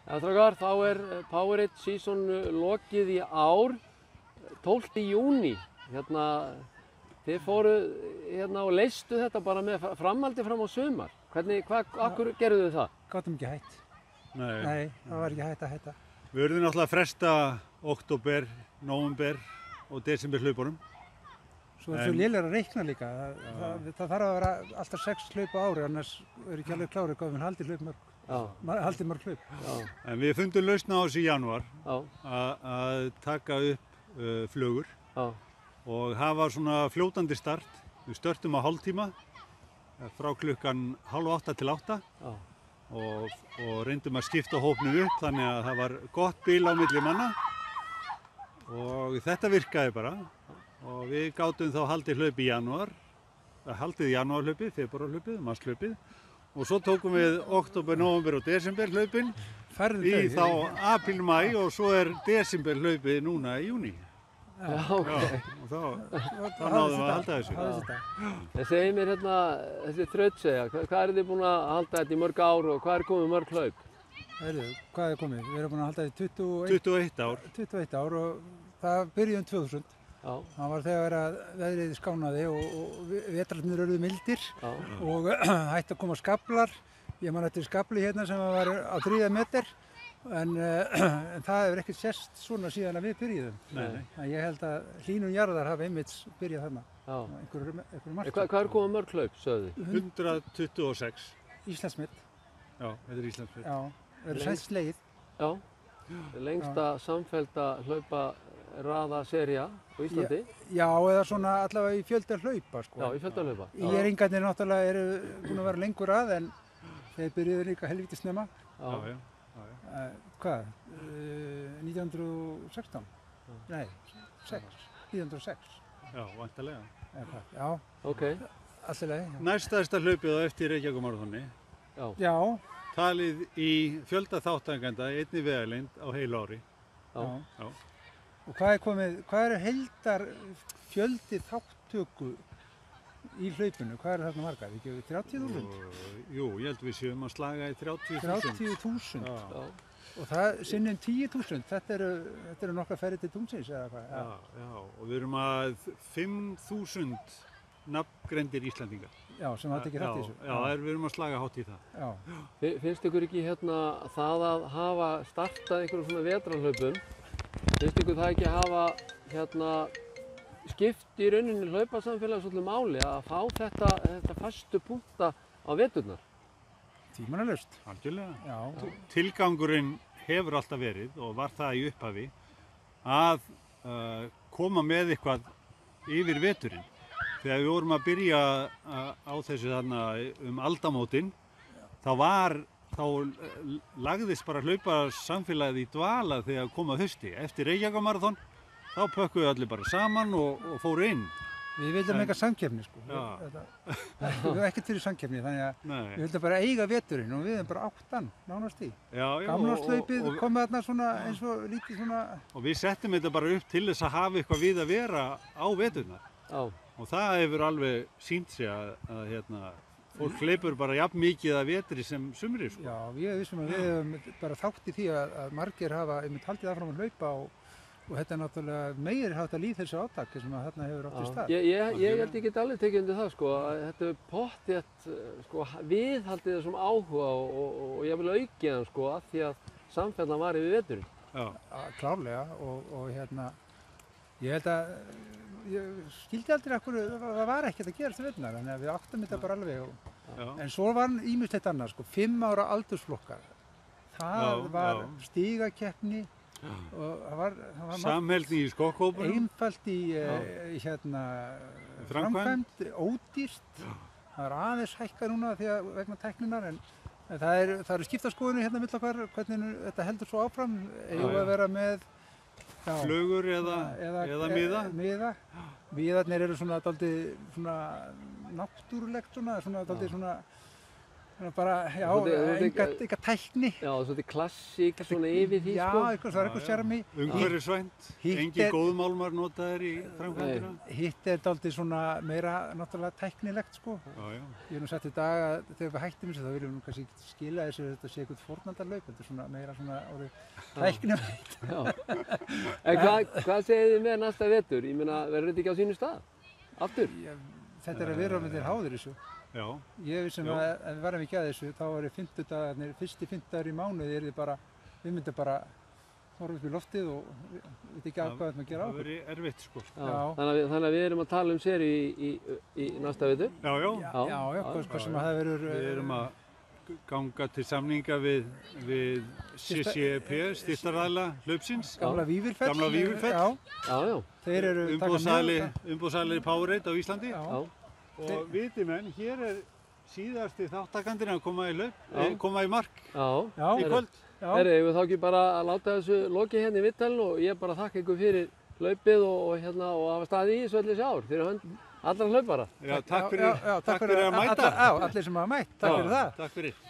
Já, strákar, þá Powerade season lokið í ár, 12. júní. Þið fóruð og leystu þetta bara með framhaldi fram á sumar. Akkur gerðu þið það? Gátum ekki hætt. Nei, það var ekki hætt að hætta. við verðum náttúrulega að fresta október, nóvember og desember hlaupunum. Svo er svo lélegra að reikna líka. Það þarf að vera alltaf 6 hlaup á ári, annars er ekki alveg klárið hvað við haldið mörg hlaup. En við fundum lausn á þessu í janúar Já. að taka upp flugur Já. og hafa svona fljótandi start. Við störtum á hálftíma frá klukkan 7:30 til 8 Já. og reyndum að skipta hópnum upp þannig að það var gott bil á milli manna og þetta virkaði bara og við gátum þá haldið hlaup í janúar, haldið janúarhlaupið, febrúarhlaupið, marshlaupið og svo tókum við október, nóvember og desember hlaupin í þá apríl, maí og svo er desember hlaupið núna í júní. Já, ok. Og þá náðum við að halda þessu. En segið mér þessi þrautsegja, hvað þið búin að halda þetta í mörg ár og hvað komið mörg hlaup? Hvað komið? Við erum búin að halda þetta 21 ár og það byrjuði 2000. Já. Það var þegar að veðrið skánaði og vetrarnir urðu mildir og hætti að koma skaflar. Ég man eftir skafli hérna sem var á 3 meter en það hefur ekkert sést svona síðan að við byrjuðum. Nei. Ég held að hlýnun jarðar hafi einmitt byrjað þarna. Einhverju marki. Hvað komið mörg hlaup, sögðu þið? 126. Íslandsmet. Já, þetta er Íslandsmet. Já, það eru sæst slegið. Já, lengsta samfellda hlauparaðasería á Íslandi. Já, eða svona allavega í fjölda hlaupa, sko. Já, í fjölda hlaupa. Írringarnir náttúrulega eru búin að vera lengur að en þeir byrjuðu líka helviti snemma. Já. Hvað? 1916? Nei, 1906. Já, væntanlega. Já, ok. Allt í lagi. Næststærsta hlaupið á eftir Reykjavíkurmaraþoni. Já. Talið í fjölda þátttakenda í einni vegalengd á heilu ári. Já. Og hvað er heildar fjöldi þátttöku í hlaupinu? Hvað er þarna margar? Ekki 30.000? Jú, ég held við séum að slaga í 30.000. 30.000? Já. Og það sinnum 10.000? Þetta eru nokkra ferðir til tunglsins eða hvað? Já, og við erum að 5.000 nafngreindir Íslandingar. Já, sem hafa tekið þátt í þessu. Já, við erum að slaga hátt í það. Já. Finnst ykkur ekki það að hafa startað einhverjum svona vetrarhlaupum, finnst ykkur það ekki að hafa skipt í rauninni hlaupasamfélagi svolítið máli að fá þetta fastu punkta á veturnar? Tímanalaust. Algjörlega. Já. Tilgangurinn hefur alltaf verið og var það í upphafi að koma með eitthvað yfir veturinn. Þegar við vorum að byrja á þessu þarna aldamótin, þá lagðist bara hlaupasamfélagið í dvala þegar kom að hausti. Eftir Reykjavíkurmaraþon, þá pökkuðu allir bara saman og fóru inn. Við vildum eitthvað samkeppni, sko. Við höfum ekkert fyrir samkeppni, þannig að við vildum bara eiga veturinn og við höfum bara áttan, nánast í. Gamlarslaupið komið þarna svona eins og lítið svona... Og við settum þetta bara upp til þess að hafa eitthvað við að vera á veturnar. Já. Og það hefur alveg sýnt sig að fólk hleypur bara jafn mikið að vetri sem sumri, sko. Já, við vissum að við höfum bara þátt í því að margir hafa haldið áfram að hlaupa og þetta er náttúrulega meiri hátt að lýðheilsu átaki sem að þarna hefur átt í stað. Ég held ég get alveg tekið undir það, sko, að þetta er pottþétt, sko, viðhaldið þessum áhuga og ég vil auki hann, sko, af því að samfellan var yfir veturinn. Já. Klárlega og ég held að ég skildi aldrei af hverju það var ekkert að gerast í veturnar, þannig að við áttum þetta bara alveg. En svo var ýmislegt annað, sko, 5 ára aldursflokkar. Það var stigakeppni og það var samheldni í skokkhópunum, einfalt í framkvæmd, ódýrt. Það er aðeins hækkað núna vegna tækninnar en það eru skiptaskoðanir hérna milli okkar hvernig þetta heldur svo áfram. Eigum að vera með flugur eða miða. Miðarnir eru svona dálítið svona náttúrulegt svona dálítið svona Það er bara, já, Svolítið- enga tækni. Já, svolítið klassík svona yfir því, Já, sko. það er eitthvað sjarmi. Umhverfisvænt, Hitt engin er- góðmálmar notaðir í framkvæmdina. Hitt er dálítið svona meira náttúrulega tæknilegt, sko. Já, já. Ég hef nú sagt í dag að þegar við hættum þessu þá viljum við nú kannski ekki skila þessu að þetta sé eitthvað fórnaldarlaup. Þetta er svona meira svona orðið tæknilegt. Já. En hvað segir þið með næsta vetur? Ég meina, verður þetta ekki á sínu stað? Aftur? Þetta er að vera með þér háður þessu. Já, Ég vissum að ef við varum ekki að þessu þá er fimmtudagarnir, fyrsti fimmtudagur í mánuði við myndum bara horfa upp í loftið og veit ekki hvað við ætlum að gera á það okkur. verið erfitt sko. Já. Þannig að við erum að tala um seri í næsta vetur? Já, já. Hvað sem að það verður... Við erum að ganga til samninga við CCEP, styrktaraðila hlaupsins. Gamla Vífilfell. Gamla Vífilfell. Já, Já. þeir eru... Umbóðsæli Powerade á Íslandi. Já. Og viti menn, hér er síðasti þáttakandinn að koma í mark Já. í kvöld. Herri, ég vil þá ekki bara að láta þessu lokið hérna í vittalinn og ég bara þakka ykkur fyrir hlaupið og hafa staðið í þessu allir þessi ár fyrir hönd allra hlaupara. Já, takk fyrir að mæta. Já, allir sem hafa mætt. Takk fyrir það. Takk fyrir.